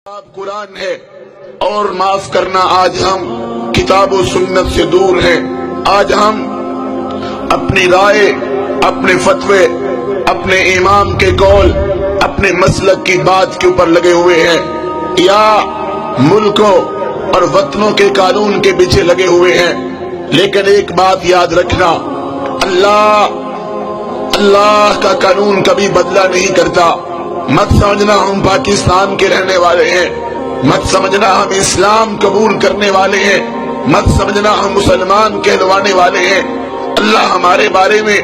کتاب قرآن ہے اور معاف کرنا آج ہم کتاب و سنت سے دور ہیں. آج ہم اپنی رائے، اپنے فتوے، اپنے امام کے قول، اپنے مسلک کی بات کے اوپر لگے ہوئے ہیں یا ملکوں اور وطنوں کے قانون کے پیچھے لگے ہوئے ہیں. لیکن ایک بات یاد رکھنا، اللہ کا قانون کبھی بدلہ نہیں کرتا. مت سمجھنا ہم پاکستان کے رہنے والے ہیں، مت سمجھنا ہم اسلام قبول کرنے والے ہیں، مت سمجھنا ہم مسلمان کہلوانے والے ہیں. اللہ ہمارے بارے میں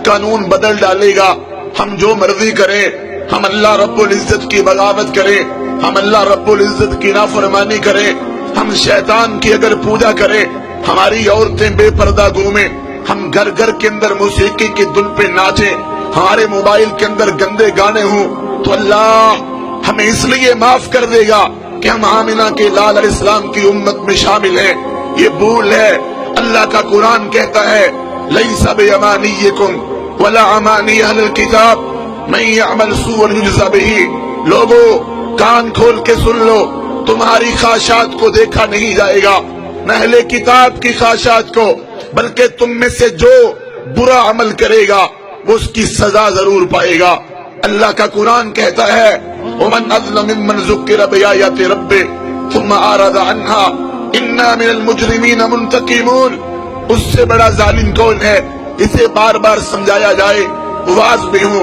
قانون بدل ڈالے گا. ہم جو مرضی کریں، ہم اللہ رب العزت کی بغاوت کریں، ہم اللہ رب العزت کی نافرمانی کریں، ہم شیطان کی اگر پوجا کریں، ہماری عورتیں بے پردہ گھومیں، ہم گھر گھر کے اندر موسیقی کی دھن پہ ناچیں، ہمارے موبائل کے اندر گندے گانے ہوں، تو اللہ ہمیں اس لیے معاف کر دے گا کہ ہم آمنہ کے لال علیہ السلام کی امت میں شامل ہیں. یہ بھول ہے. اللہ کا قرآن کہتا ہے لیس بامانیکم ولا امانی اہل الکتاب من یعمل سوءا یجزا بہ. لوگوں کان کھول کے سن لو، تمہاری خواہشات کو دیکھا نہیں جائے گا، نہ اہل کتاب کی خواہشات کو، بلکہ تم میں سے جو برا عمل کرے گا وہ اس کی سزا ضرور پائے گا. اللہ کا قرآن کہتا ہے وَمَنْ أَظْلَمُ مِمَّنْ ذُكِّرَ بِآيَاتِ رَبِّهِ ثُمَّ أَعْرَضَ عَنْهَا إِنَّا مِنَ الْمُجْرِمِينَ مُنْتَقِمُونَ. اس سے بڑا ظالم کون ہے؟ اسے بار بار سمجھایا جائے، واعظ بھی ہو،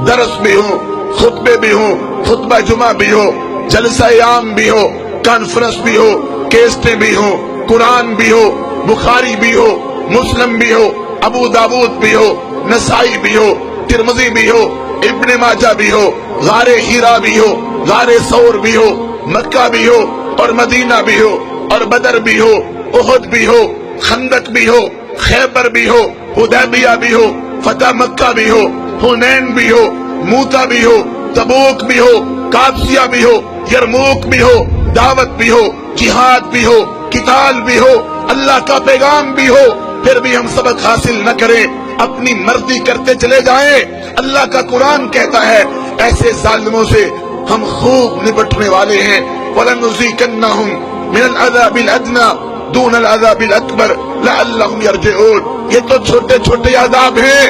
درس بھی ہو، خطبے بھی ہو، خطبہ جمعہ بھی ہو، جلسہ عام بھی ہو، کانفرنس بھی ہو، کیسٹیں بھی ہو، قرآن بھی ہو، بخاری بھی ہو، مسلم بھی ہو، ابو داود بھی ہو، نسائی بھی ہو، ترمذی بھی ہو، ابن ماجہ بھی ہو، غار ہیرا بھی ہو، غار ثور بھی ہو، مکہ بھی ہو اور مدینہ بھی ہو، اور بدر بھی ہو، احد بھی ہو، خندق بھی ہو، خیبر بھی ہو، حدیبیہ بھی ہو، فتح مکہ بھی ہو، حنین بھی ہو، موتا بھی ہو، تبوک بھی ہو، قادسیہ بھی ہو، یرموک بھی ہو، دعوت بھی ہو، جہاد بھی ہو، قتال بھی ہو، اللہ کا پیغام بھی ہو، پھر بھی ہم سبق حاصل نہ کریں، اپنی مرضی کرتے چلے جائیں. اللہ کا قرآن کہتا ہے ایسے ظالموں سے ہم خوب نپٹنے والے ہیں. وَلَنُذِيقَنَّهُمْ مِنَ الْعَذَابِ الْأَدْنَىٰ دُونَ الْعَذَابِ الْأَكْبَرِ لَعَلَّهُمْ يَرْجِعُونَ. یہ تو چھوٹے چھوٹے عذاب ہیں،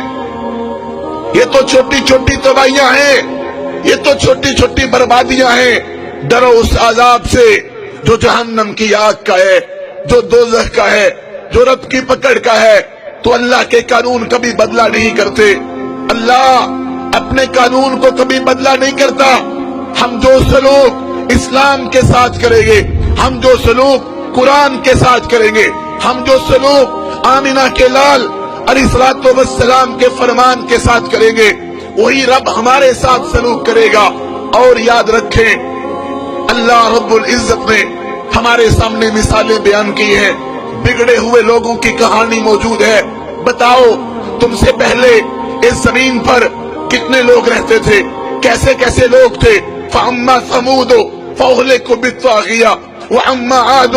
یہ تو چھوٹی چھوٹی تباہیاں ہیں، یہ تو چھوٹی چھوٹی بربادیاں ہیں. ڈرو اس عذاب سے جو جہنم کی آگ کا ہے، جو دوزخ کا ہے، جو رب کی پکڑ کا ہے. تو اللہ کے قانون کبھی بدلہ نہیں کرتے، اللہ اپنے قانون کو کبھی بدلہ نہیں کرتا. ہم جو سلوک اسلام کے ساتھ کریں گے، ہم جو سلوک قرآن کے ساتھ کریں گے، ہم جو سلوک آمنہ کے لال علیہ الصلوۃ والسلام کے فرمان کے ساتھ کریں گے، وہی رب ہمارے ساتھ سلوک کرے گا. اور یاد رکھیں اللہ رب العزت نے ہمارے سامنے مثالیں بیان کی ہیں. بگڑے ہوئے لوگوں کی کہانی موجود ہے. بتاؤ تم سے پہلے اس زمین پر کتنے لوگ رہتے تھے، کیسے کیسے لوگ تھے. فَأَمَّا ثَمُودُ فَأُهْلِكُوا بِالطَّاغِيَةِ وَأَمَّا عَادٌ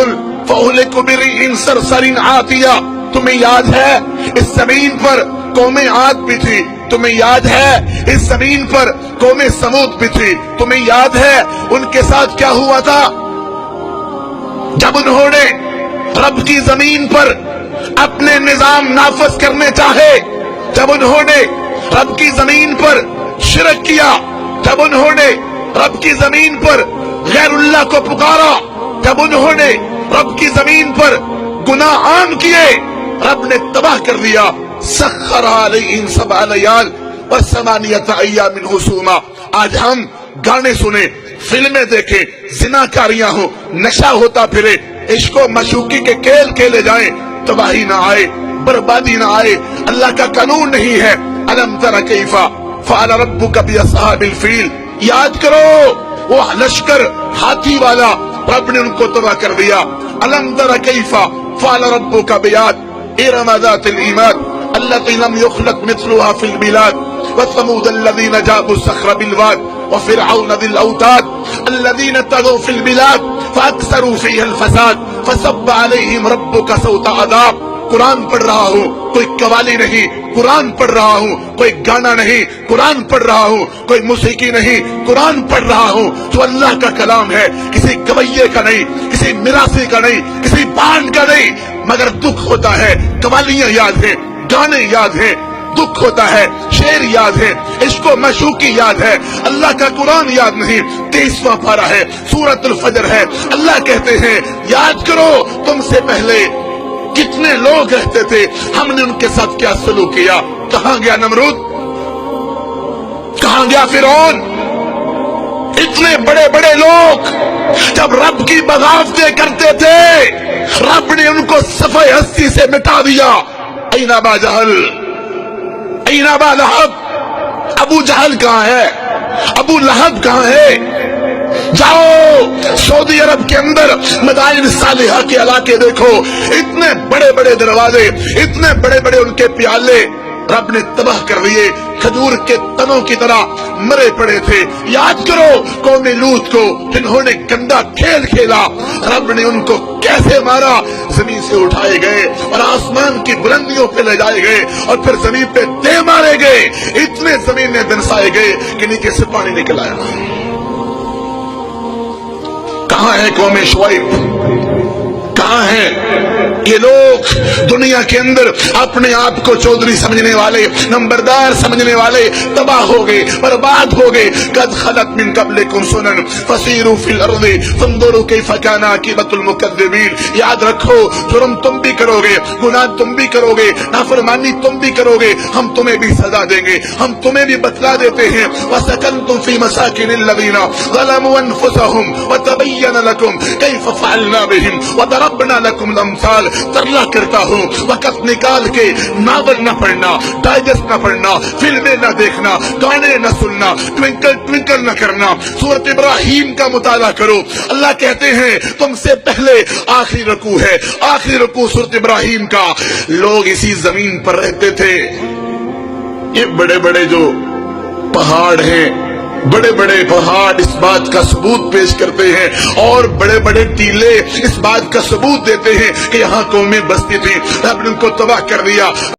فَأُهْلِكُوا بِرِيحٍ صَرْصَرٍ عَاتِيَةٍ. تمہیں یاد ہے اس زمین پر قوم عاد بھی تھی، تمہیں یاد ہے اس زمین پر قوم سمود بھی تھی، تمہیں یاد ہے ان کے ساتھ کیا ہوا تھا جب انہوں نے رب کی زمین پر اپنے نظام نافذ کرنے چاہے، جب انہوں نے رب کی زمین پر شرک کیا، جب انہوں نے رب کی زمین پر غیر اللہ کو پکارا، جب انہوں نے رب کی زمین پر گناہ عام کیے، رب نے تباہ کر دیا. سخر علیہم 7 لیال و8 ایام حسوما. آج ہم گانے سنیں، فلمیں دیکھیں، زناکاریاں ہوں، نشہ ہوتا پھرے، عشق و مشوقی کے کھیل کھیلے جائیں، تباہی نہ آئے، بربادی نہ آئے. اللہ کا قانون نہیں ہے. الم تر کیف فعل ربک باصحاب الفیل. یاد کرو وہ لشکر ہاتھی والا، رب نے ان کو تباہ کر دیا. الم تر کیف فعل ربک بعاد ارم ذات العماد التي لم يخلق مثلها في البلاد وثمود الذين جابوا الصخر بالواد وفرعون ذي الاوتاد الذين طغوا في البلاد فاكثروا فيها الفساد فصب عليهم ربك سوط عذاب. قرآن پڑھ رہا ہوں، کوئی قوالی نہیں قرآن پڑھ رہا ہوں، کوئی گانا نہیں قرآن پڑھ رہا ہوں، کوئی موسیقی نہیں قرآن پڑھ رہا ہوں، جو اللہ کا کلام ہے، کسی گویے کا نہیں، کسی میراثی کا نہیں، کسی بانڈ کا نہیں۔ مگر دکھ ہوتا ہے، قوالیاں یاد ہیں، گانے یاد ہیں، دکھ ہوتا ہے، شعر یاد ہے، عشق و معشوقی یاد ہے، اللہ کا قرآن یاد نہیں۔ 23واں پارہ ہے، سورۃ الفجر ہے، اللہ کہتے ہیں یاد کرو تم سے پہلے کتنے لوگ رہتے تھے، ہم نے ان کے ساتھ کیا سلوک کیا۔ کہاں گیا نمرود، کہاں گیا فرعون، اتنے بڑے بڑے لوگ جب رب کی بغاوتیں کرتے تھے، رب نے ان کو صفحہ ہستی سے مٹا دیا۔ این ابا جہل، این ابا لہب، ابو جہل کہاں ہے، ابو لہب کہاں ہے؟ جاؤ سعودی عرب کے اندر مدائن صالحہ کے علاقے دیکھو، اتنے بڑے بڑے دروازے، اتنے بڑے بڑے ان کے پیالے رب نے تباہ کر دیے، کھجور کے تنوں کی طرح مرے پڑے تھے۔ یاد کرو قوم لوط کو، جنہوں نے گندا کھیل کھیلا، رب نے ان کو کیسے مارا، زمین سے اٹھائے گئے اور آسمان کی بلندیوں پہ لے جائے گئے اور پھر زمین پہ دے مارے گئے، اتنے زمین میں دنسائے گئے کہ نیچے سے پانی نکل آیا۔ کہاں ہے قوم شعیب، کہاں ہے یہ لوگ دنیا کے اندر اپنے آپ کو چودھری سمجھنے والے، نمبردار سمجھنے والے تباہ ہو گئے، برباد ہو گئے۔ قد خلت من قبلکم سنن فسیروا فی الارض فانظروا کیف کان عاقبۃ المکذبین۔ یاد رکھو جرم تم بھی کرو گے، گناہ تم بھی کرو گے، نافرمانی تم بھی کرو گے، ہم تمہیں بھی سزا دیں گے، ہم تمہیں بھی بتلا دیتے ہیں۔ وسکنتم فی مساکن الذین ظلموا انفسهم وتبین لکم کیف فعلنا بهم وضربنا لکم الامثال۔ ترلا کرتا ہوں وقت نکال کے ناول نہ پڑھنا، ڈائجسٹ نہ پڑھنا، فلمیں نہ دیکھنا، گانے نہ سننا، ٹوینکل ٹوینکل نہ کرنا، سورۃ ابراہیم کا مطالعہ کرو۔ اللہ کہتے ہیں تم سے پہلے آخری رکوع ہے، آخری رکوع سورۃ ابراہیم کا، لوگ اسی زمین پر رہتے تھے۔ یہ بڑے بڑے جو پہاڑ ہیں، بڑے بڑے پہاڑ اس بات کا ثبوت پیش کرتے ہیں، اور بڑے بڑے ٹیلے اس بات کا ثبوت دیتے ہیں کہ یہاں قومیں بستی تھی، رب نے ان کو تباہ کر دیا۔